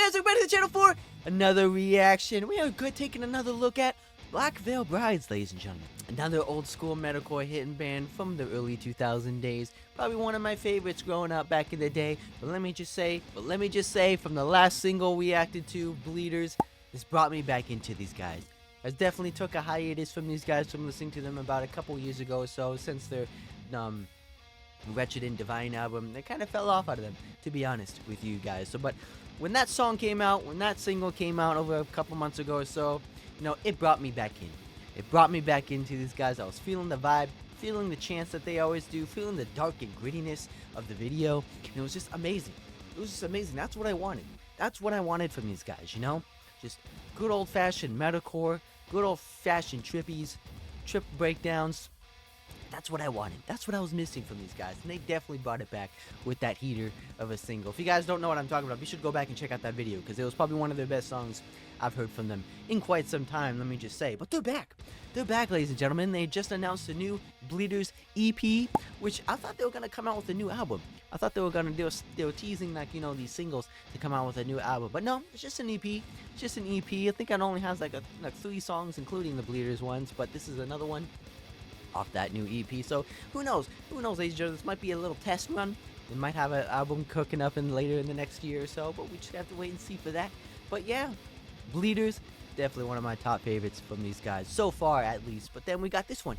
guys? We're back to the channel for another reaction. We are taking another look at Black Veil Brides, ladies and gentlemen. Another old school metalcore hitting band from the early 2000 days. Probably one of my favorites growing up back in the day. But let me just say, from the last single we acted to, Bleeders, this brought me back into these guys. I definitely took a hiatus from these guys from listening to them about a couple years ago or so, since their Wretched and Divine album. They kind of fell off out of them, to be honest with you guys. So, but when that song came out, when that single came out over a couple months ago or so, you know, it brought me back in. It brought me back into these guys. I was feeling the vibe, feeling the chants that they always do, feeling the dark and grittiness of the video, and it was just amazing. It was just amazing. That's what I wanted. That's what I wanted from these guys, you know? Just good old-fashioned metalcore, good old-fashioned trippies, trip breakdowns. That's what I wanted. That's what I was missing from these guys. And they definitely brought it back with that heater of a single. If you guys don't know what I'm talking about, you should go back and check out that video, because it was probably one of the best songs I've heard from them in quite some time, let me just say. But they're back. They're back, ladies and gentlemen. They just announced a new Bleeders EP, which I thought they were going to come out with a new album. I thought they were going to do, they were teasing, like, you know, these singles to come out with a new album. But no, it's just an EP. It's just an EP. I think it only has like 3 songs, including the Bleeders ones. But this is another one off that new EP. So who knows? Who knows, ladies and gentlemen? This might be a little test run. We might have an album cooking up later in the next year or so, but we just have to wait and see for that. But yeah, Bleeders, definitely one of my top favorites from these guys so far, at least. But then we got this one.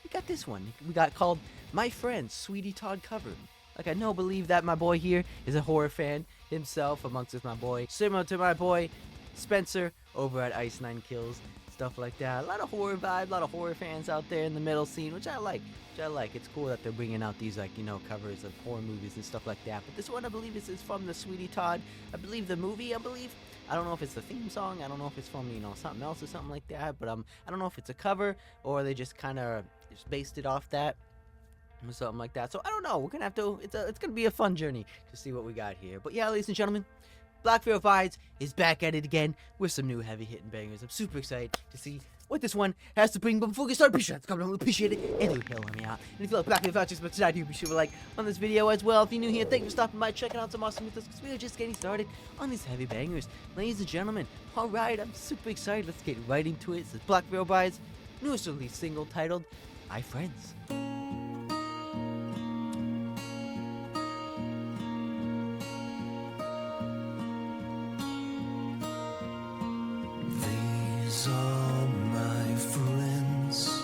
We got called My Friend Sweetie Todd cover. Like, I know, believe that my boy here is a horror fan himself, amongst us, my boy, similar to my boy Spencer over at Ice 9 Kills. Stuff like that. A lot of horror vibe, a lot of horror fans out there in the metal scene, which I like. It's cool that they're bringing out these, like, you know, covers of horror movies and stuff like that. But this one, I believe, is from the Sweetie Todd. I believe the movie. I don't know if it's the theme song. I don't know if it's from, you know, something else or something like that. But I don't know if it's a cover or they just kind of just based it off that or something like that. So I don't know. We're gonna have to. It's gonna be a fun journey to see what we got here. But yeah, ladies and gentlemen, Black Veil Brides is back at it again with some new heavy-hitting bangers. I'm super excited to see what this one has to bring. But before we start, be sure to comment, appreciate it, and leave a hell on me out. And if you like Black Veil Brides, but tonight, be sure to like on this video as well. If you're new here, thank you for stopping by, checking out some awesome with us, because we are just getting started on these heavy bangers. Ladies and gentlemen, alright, I'm super excited. Let's get right into it. This is Black Veil Brides' newest release single titled My Friends. These are my friends.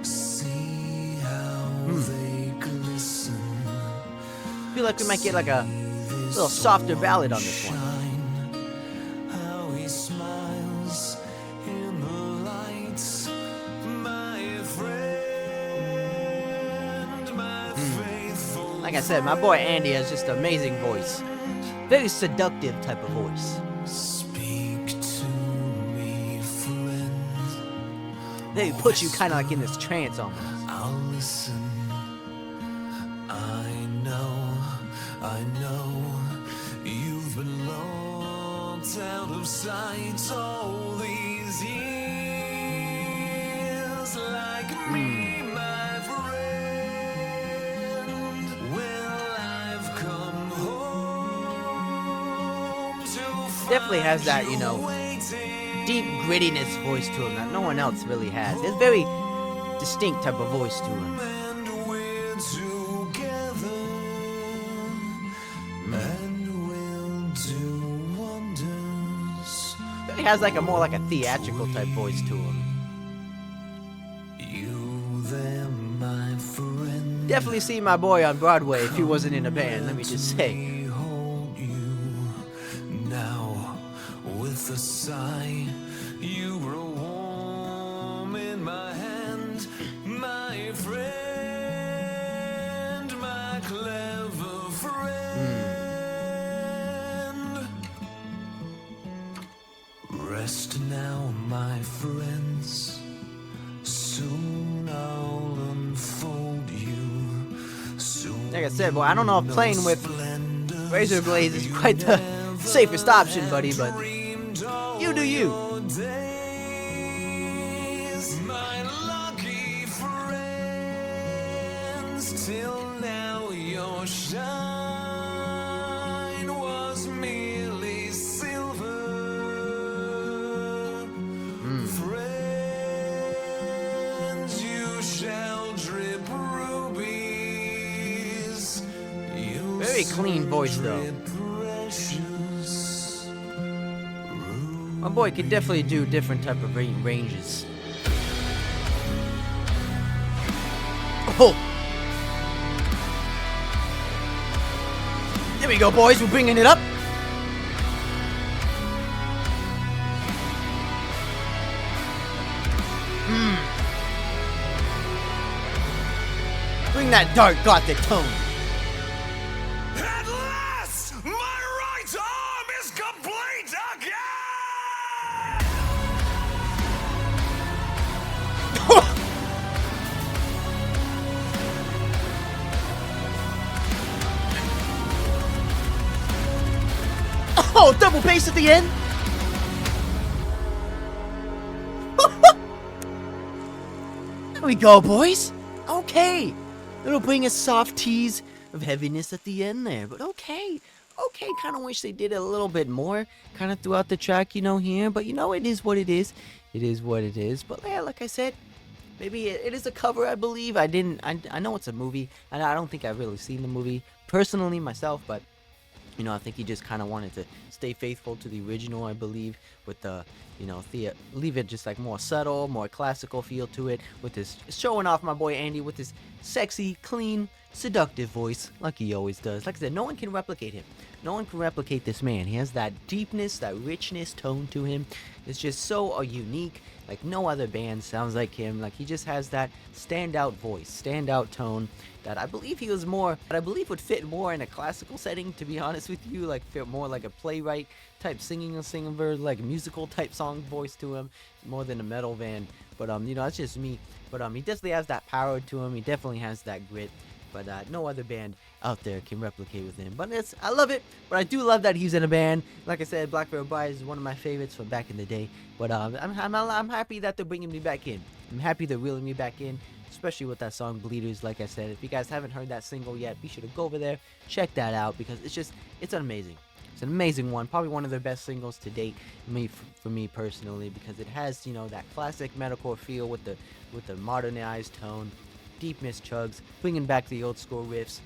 See how they glisten. I feel like we might get like a little softer ballad on this one. How he smiles in the lights. My friend, my faithful. Like I said, my boy Andy has just an amazing voice. Very seductive type of voice. They put you kind of like in this trance almost. I'll listen. I know you've been locked out of sight all these years, like me, my friend. Well, I've come home to Definitely has that, you know, deep grittiness voice to him that no one else really has. It's a very distinct type of voice to him. and we're together, and we'll do wonders. He has like a more like a theatrical type voice to him. You there, my friend. Definitely see my boy on Broadway if he wasn't in a band, let me just say. We hold you now with a sigh. You grow warm in my hand, my friend, my clever friend. Rest now, my friends. Soon I'll unfold you. Soon Like I said, boy, I don't know if playing with splendor razor blades is quite the safest option, buddy, but you do you. My lucky friends, till now your shine was merely Pretty clean voice though. Precious. My boy could definitely do different type of ranges. Oh! There we go, boys. We're bringing it up. Bring that dark gothic tone. At last, my right arm is complete again! Oh, double bass at the end. There we go, boys. Okay. It'll bring a soft tease of heaviness at the end there, but okay. Okay, kind of wish they did a little bit more kind of throughout the track, you know, here. But, you know, it is what it is. It is what it is. But, yeah, like I said, maybe it is a cover, I believe. I know it's a movie, and I don't think I've really seen the movie personally myself, but, you know, I think he just kind of wanted to stay faithful to the original, I believe, with the, you know, leave it just like more subtle, more classical feel to it, with this showing off my boy Andy with his sexy, clean, seductive voice, like he always does. Like I said, no one can replicate him. No one can replicate this man. He has that deepness, that richness tone to him. It's just so unique. Like no other band sounds like him. Like he just has that standout voice, standout tone that I believe would fit more in a classical setting, to be honest with you. Like fit more like a playwright type singing like a musical type song voice to him, more than a metal band. But you know, that's just me. But he definitely has that power to him. He definitely has that grit. But no other band out there can replicate with him. But I love it. But I do love that he's in a band. Like I said, Black Veil Bride is one of my favorites from back in the day. But I'm happy that they're bringing me back in. I'm happy they're reeling me back in, especially with that song Bleeders. Like I said, if you guys haven't heard that single yet, be sure to go over there, check that out, because it's amazing. It's an amazing one, probably one of their best singles to date for me personally, because it has, you know, that classic metalcore feel with the modernized tone, deep miss chugs, bringing back the old school riffs.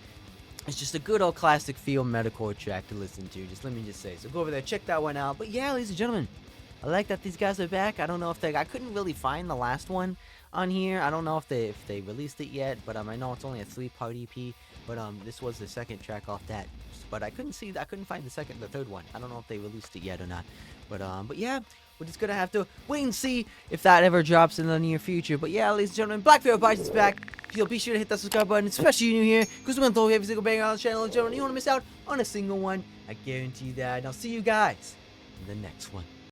It's just a good old classic feel metalcore track to listen to. Let me just say. So go over there, check that one out. But yeah, ladies and gentlemen, I like that these guys are back. I don't know if I couldn't really find the last one on here. I don't know if they released it yet, but I know it's only a 3-part EP. But this was the second track off that. But I couldn't find the third one. I don't know if they released it yet or not. But yeah, we're just gonna have to wait and see if that ever drops in the near future. But yeah, ladies and gentlemen, Black Veil Bride is back. You'll be sure to hit that subscribe button, especially if you're new here, because we're gonna throw every single banger on the channel. Ladies and gentlemen, you don't want to miss out on a single one. I guarantee that. And I'll see you guys in the next one.